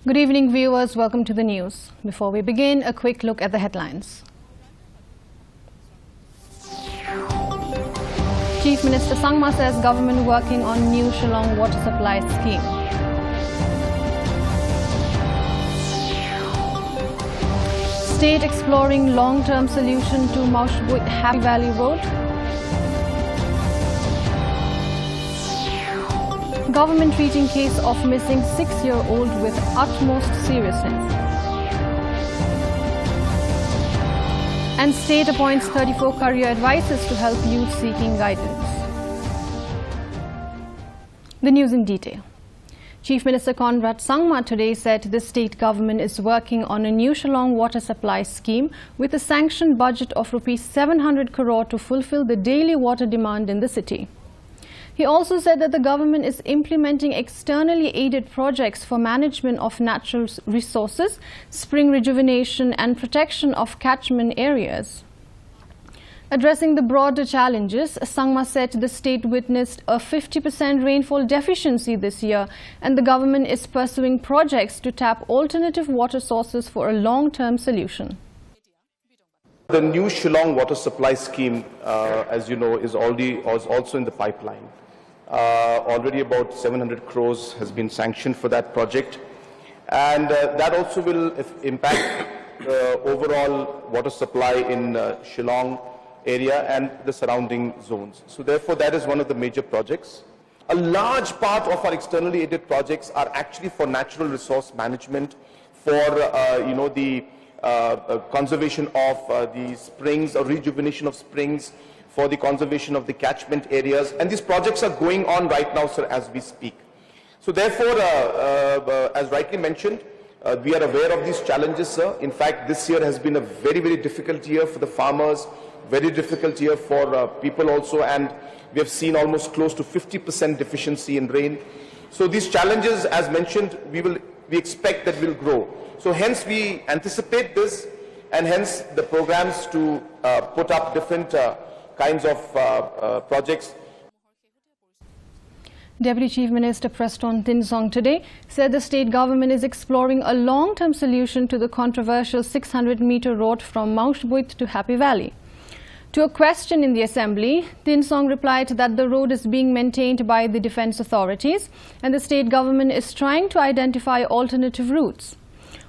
Good evening, viewers. Welcome to the news. Before we begin, a quick look at the headlines. Chief Minister Sangma says government working on new Shillong water supply scheme. State exploring long-term solution to Maushbuit Happy Valley Road. Government treating case of missing 6-year-old with utmost seriousness. And state appoints 34 career advisors to help youth seeking guidance. The news in detail. Chief Minister Conrad Sangma today said the state government is working on a new Shillong water supply scheme with a sanctioned budget of Rs 700 crore to fulfill the daily water demand in the city. He also said that the government is implementing externally aided projects for management of natural resources, spring rejuvenation and protection of catchment areas. Addressing the broader challenges, Sangma said the state witnessed a 50% rainfall deficiency this year and the government is pursuing projects to tap alternative water sources for a long-term solution. The new Shillong water supply scheme, as you know, is also in the pipeline. Already about 700 crores has been sanctioned for that project, and that also will impact the overall water supply in Shillong area and the surrounding zones. So therefore, that is one of the major projects. A large part of our externally aided projects are actually for natural resource management, for the conservation of the springs or rejuvenation of springs, for the conservation of the catchment areas, and these projects are going on right now, sir, as we speak. So therefore, as rightly mentioned, we are aware of these challenges, sir. In fact, this year has been a very, very difficult year for the farmers, very difficult year for people also, and we have seen almost close to 50% deficiency in rain. So these challenges, as mentioned, we expect that will grow. So hence we anticipate this, and hence the programs to put up different kinds of projects. Deputy Chief Minister Preston Tinsong today said the state government is exploring a long-term solution to the controversial 600-meter road from Maushbuit to Happy Valley. To a question in the assembly, Tinsong replied that the road is being maintained by the defence authorities and the state government is trying to identify alternative routes.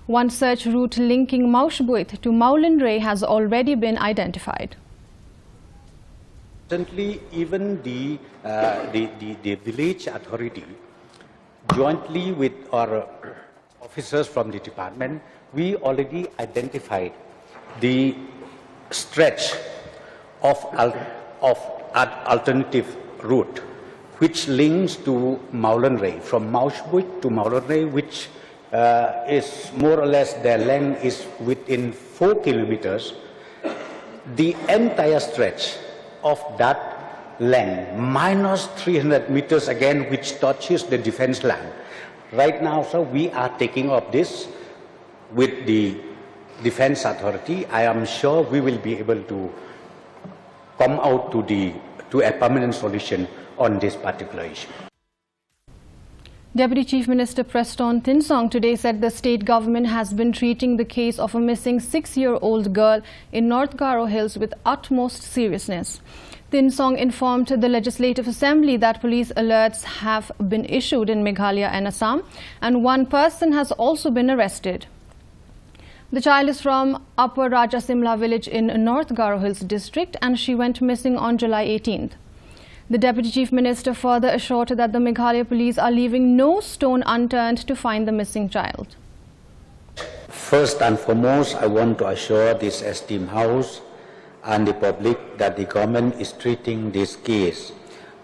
One such route linking Maushbuit to Maulinray has already been identified. Recently, even the village authority, jointly with our officers from the department, we already identified the stretch of alternative route, which links to Maulinray, from Maushbuit to Maulinray, which is more or less, their length is within 4 kilometers. The entire stretch of that length, minus 300 meters again, which touches the defense land. Right now, sir, we are taking up this with the defense authority. I am sure we will be able to come out to a permanent solution on this particular issue. Deputy Chief Minister Preston Tinsong today said the state government has been treating the case of a missing 6-year-old girl in North Garo Hills with utmost seriousness. Tinsong informed the Legislative Assembly that police alerts have been issued in Meghalaya and Assam, and one person has also been arrested. The child is from Upper Rajasimla village in North Garo Hills district, and she went missing on July 18th. The Deputy Chief Minister further assured that the Meghalaya police are leaving no stone unturned to find the missing child. First and foremost, I want to assure this esteemed House and the public that the government is treating this case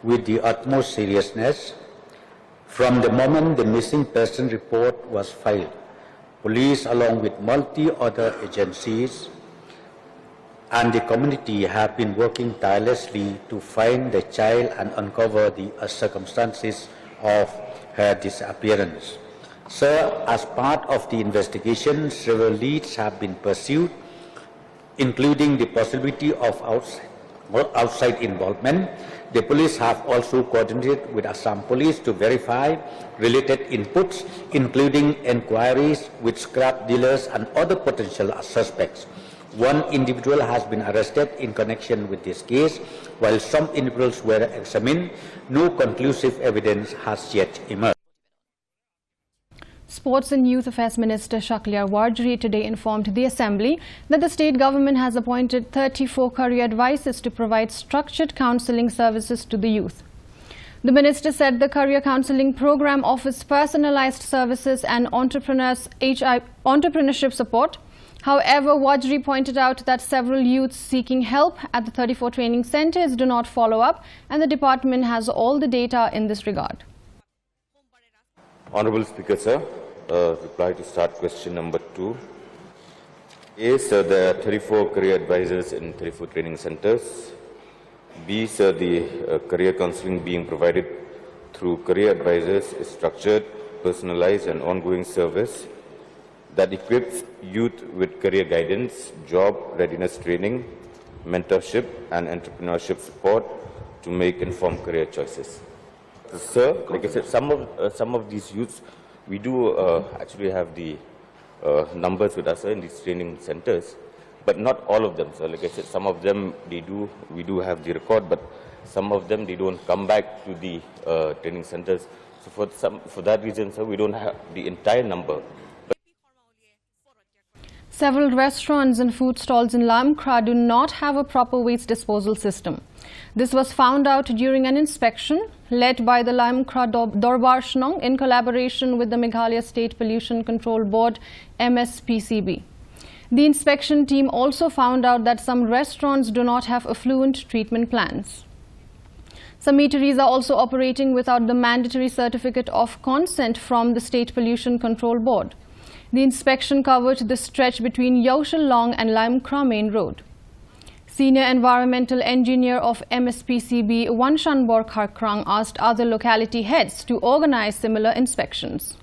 with the utmost seriousness. From the moment the missing person report was filed, police along with multi-other agencies and the community have been working tirelessly to find the child and uncover the circumstances of her disappearance. Sir, as part of the investigation, several leads have been pursued, including the possibility of or outside involvement. The police have also coordinated with Assam Police to verify related inputs, including inquiries with scrap dealers and other potential suspects. One individual has been arrested in connection with this case, while some individuals were examined. No conclusive evidence has yet emerged. Sports and Youth Affairs Minister Shaklyar Warjri today informed the Assembly that the state government has appointed 34 career advisors to provide structured counselling services to the youth. The minister said the career counselling program offers personalised services and entrepreneurship support. However, Warjri pointed out that several youths seeking help at the 34 training centres do not follow up, and the department has all the data in this regard. Honourable Speaker, sir, reply to start question number 2. A, sir, there are 34 career advisors in 34 training centres. B, sir, the career counselling being provided through career advisors is structured, personalised and ongoing service that equips youth with career guidance, job readiness training, mentorship and entrepreneurship support to make informed career choices. Sir, like I said, some of these youths, we do actually have the numbers with us in these training centres, but not all of them. So, like I said, some of them we do have the record, but some of them they don't come back to the training centres. So for that reason, sir, we don't have the entire number. Several restaurants and food stalls in Lamkra do not have a proper waste disposal system. This was found out during an inspection led by the Lamkra Dorbar Shnong in collaboration with the Meghalaya State Pollution Control Board MSPCB. The inspection team also found out that some restaurants do not have effluent treatment plants. Some eateries are also operating without the mandatory certificate of consent from the State Pollution Control Board. The inspection covered the stretch between Yaushalong and Lamkra Main Road. Senior Environmental Engineer of MSPCB Wanshanbor Kharkrang asked other locality heads to organize similar inspections.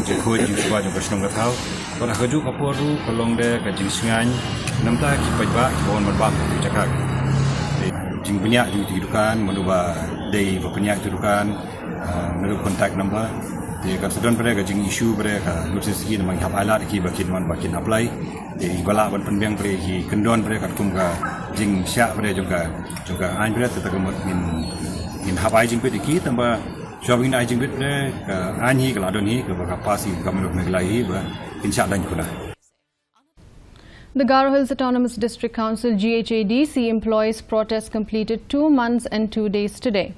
Jekoi juga juga senang kau. Kalau kerja kaporu kalau dia kerja sengaja, nampak kita bawa bawa merbak di Jakarta. Jing banyak juga hidupan, menubah day banyak hidupan, menubah kontak number. Jadi kalau sedang mereka jing isu mereka, notice ini memang hab alat kita bakin apply. Jadi balak penbiang mereka, kendon mereka kumka jing siap mereka juga ain mereka tetap min hab ain jing mereka tambah. The Garo Hills Autonomous District Council GHADC employees protest completed 2 months and 2 days today.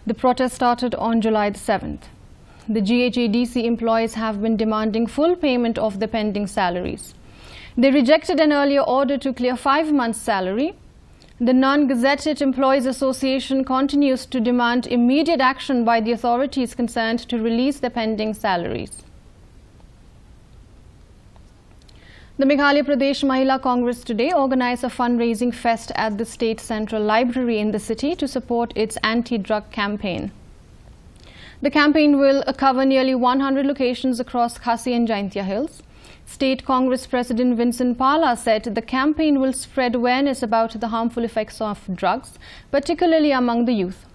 The protest started on July the 7th. The GHADC employees have been demanding full payment of their pending salaries. They rejected an earlier order to clear 5 months' salary. The Non-Gazetted Employees Association continues to demand immediate action by the authorities concerned to release their pending salaries. The Meghalaya Pradesh Mahila Congress today organized a fundraising fest at the State Central Library in the city to support its anti-drug campaign. The campaign will cover nearly 100 locations across Khasi and Jaintia Hills. State Congress President Vincent Pala said the campaign will spread awareness about the harmful effects of drugs, particularly among the youth.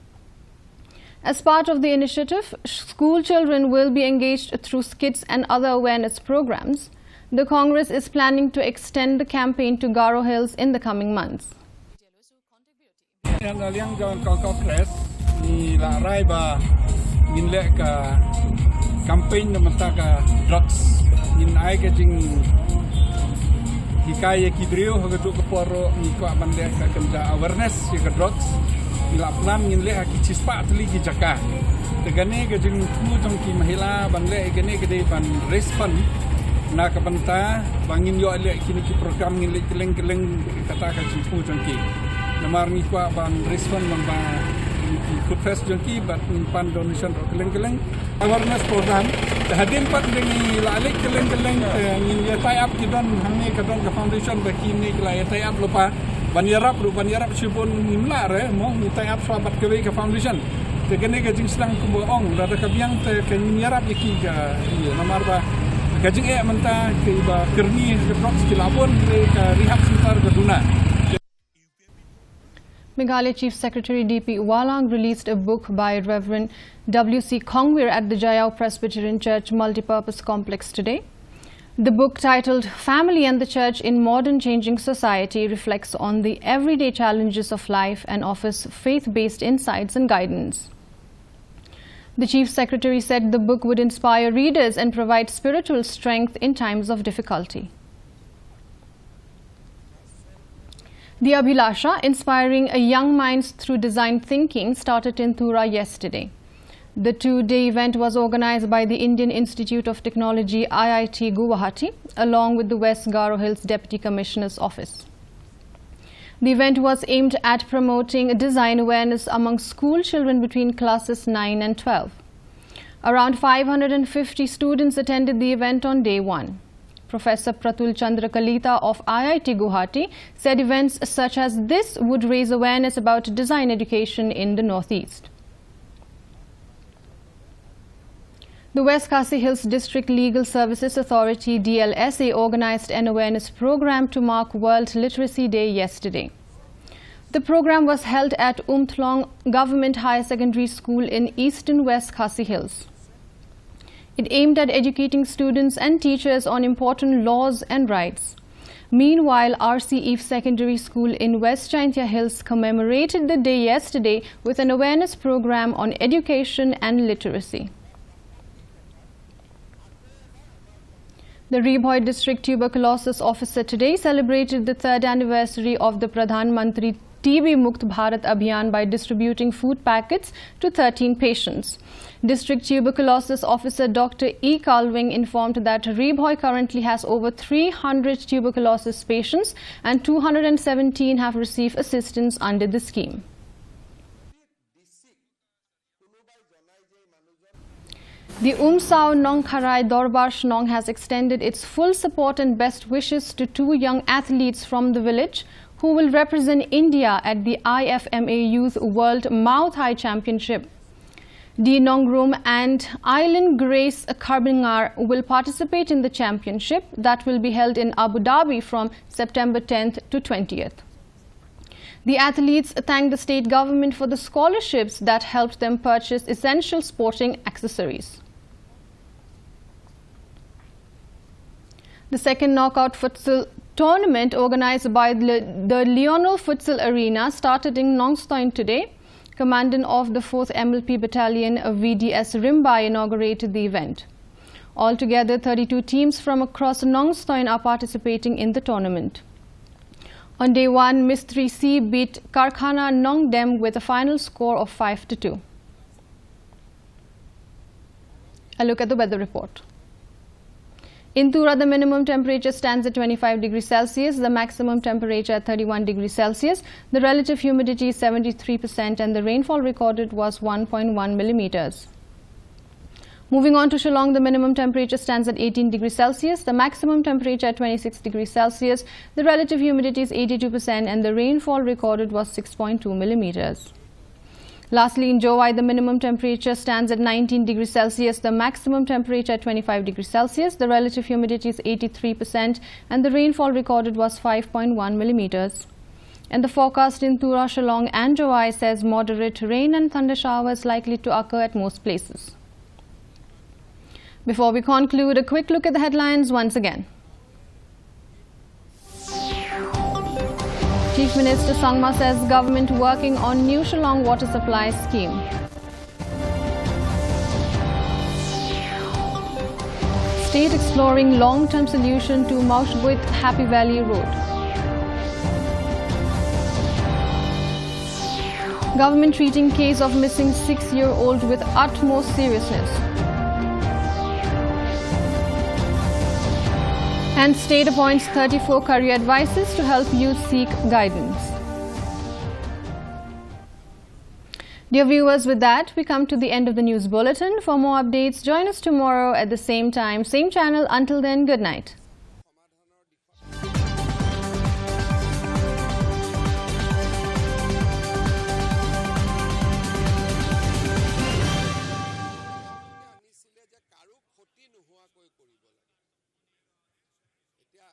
As part of the initiative, school children will be engaged through skits and other awareness programs. The Congress is planning to extend the campaign to Garo Hills in the coming months. Campaign drugs in ai ke jing hikaya kidrio hagatu ke poro ni ko bandek ka awareness ke drugs ila plan ngin le ki cispa tli ki jaka tegane ke jing tu tong ki mahila bandek gane ke dei ban respond na ka banta bangin yo le kini ki program ngin le keleng kata ka jing tu tong ki namar ni ko ban respond mamba food fest junkie but pan donation keleng awareness program hadin pat dengi lalik keleng ni tie up kidon hamne kadon ka foundation bakini la tie up lupa Banirap sipun nimlar mo mutai ap swabat kewe ke foundation. Tegene gajing sedang kuboong rada kabiang te kenyarap iki ga namar ba gajing menta ke ba kerni ke prox kilabon ke rehab center Gaduna. Meghalaya Chief Secretary D.P. Walang released a book by Reverend W.C. Kongwir at the Jayau Presbyterian Church Multipurpose Complex today. The book, titled Family and the Church in Modern Changing Society, reflects on the everyday challenges of life and offers faith-based insights and guidance. The Chief Secretary said the book would inspire readers and provide spiritual strength in times of difficulty. The Abhilasha, inspiring young minds through design thinking, started in Tura yesterday. The two-day event was organized by the Indian Institute of Technology IIT Guwahati along with the West Garo Hills Deputy Commissioner's Office. The event was aimed at promoting design awareness among school children between classes 9 and 12. Around 550 students attended the event on day one. Professor Pratul Chandra Kalita of IIT Guwahati said events such as this would raise awareness about design education in the Northeast. The West Khasi Hills District Legal Services Authority DLSA organized an awareness program to mark World Literacy Day yesterday. The program was held at Umthlong Government Higher Secondary School in eastern West Khasi Hills. It aimed at educating students and teachers on important laws and rights. Meanwhile, R.C. Eve Secondary School in West Chaintia Hills commemorated the day yesterday with an awareness program on education and literacy. The Ribhoi District Tuberculosis Officer today celebrated the third anniversary of the Pradhan Mantri TB Mukt Bharat Abhiyan by distributing food packets to 13 patients. District Tuberculosis Officer Dr. E. Kalving informed that Ribhoi currently has over 300 tuberculosis patients and 217 have received assistance under the scheme. The Umsao Nongkharai Dorbar Shnong has extended its full support and best wishes to two young athletes from the village who will represent India at the IFMA Youth World Mouth High Championship. Di Nongrum and Island Grace Karbingar will participate in the championship that will be held in Abu Dhabi from September 10th to 20th. The athletes thanked the state government for the scholarships that helped them purchase essential sporting accessories. The second knockout futsal tournament organized by the Lionel Futsal Arena started in Nongstoin today. Commandant of the 4th MLP Battalion VDS Rimba inaugurated the event. Altogether, 32 teams from across Nongstoin are participating in the tournament. On day one, Mistri C beat Karkhana Nongdem with a final score of 5-2. A look at the weather report. In Tura, the minimum temperature stands at 25 degrees Celsius, the maximum temperature at 31 degrees Celsius, the relative humidity is 73% and the rainfall recorded was 1.1 millimeters. Moving on to Shillong, the minimum temperature stands at 18 degrees Celsius, the maximum temperature at 26 degrees Celsius, the relative humidity is 82% and the rainfall recorded was 6.2 millimeters. Lastly, in Jowai, the minimum temperature stands at 19 degrees Celsius, the maximum temperature at 25 degrees Celsius, the relative humidity is 83% and the rainfall recorded was 5.1 millimeters. And the forecast in Tura, Shillong and Jowai says moderate rain and thunder showers likely to occur at most places. Before we conclude, a quick look at the headlines once again. Chief Minister Sangma says government working on new Shillong water supply scheme. State exploring long-term solution to Maushbuit Happy Valley Road. Government treating case of missing 6-year-old with utmost seriousness. And state appoints 34 career advisors to help youth seek guidance. Dear viewers, with that, we come to the end of the news bulletin. For more updates, join us tomorrow at the same time, same channel. Until then, good night. কৰিব লাগে। এতিয়া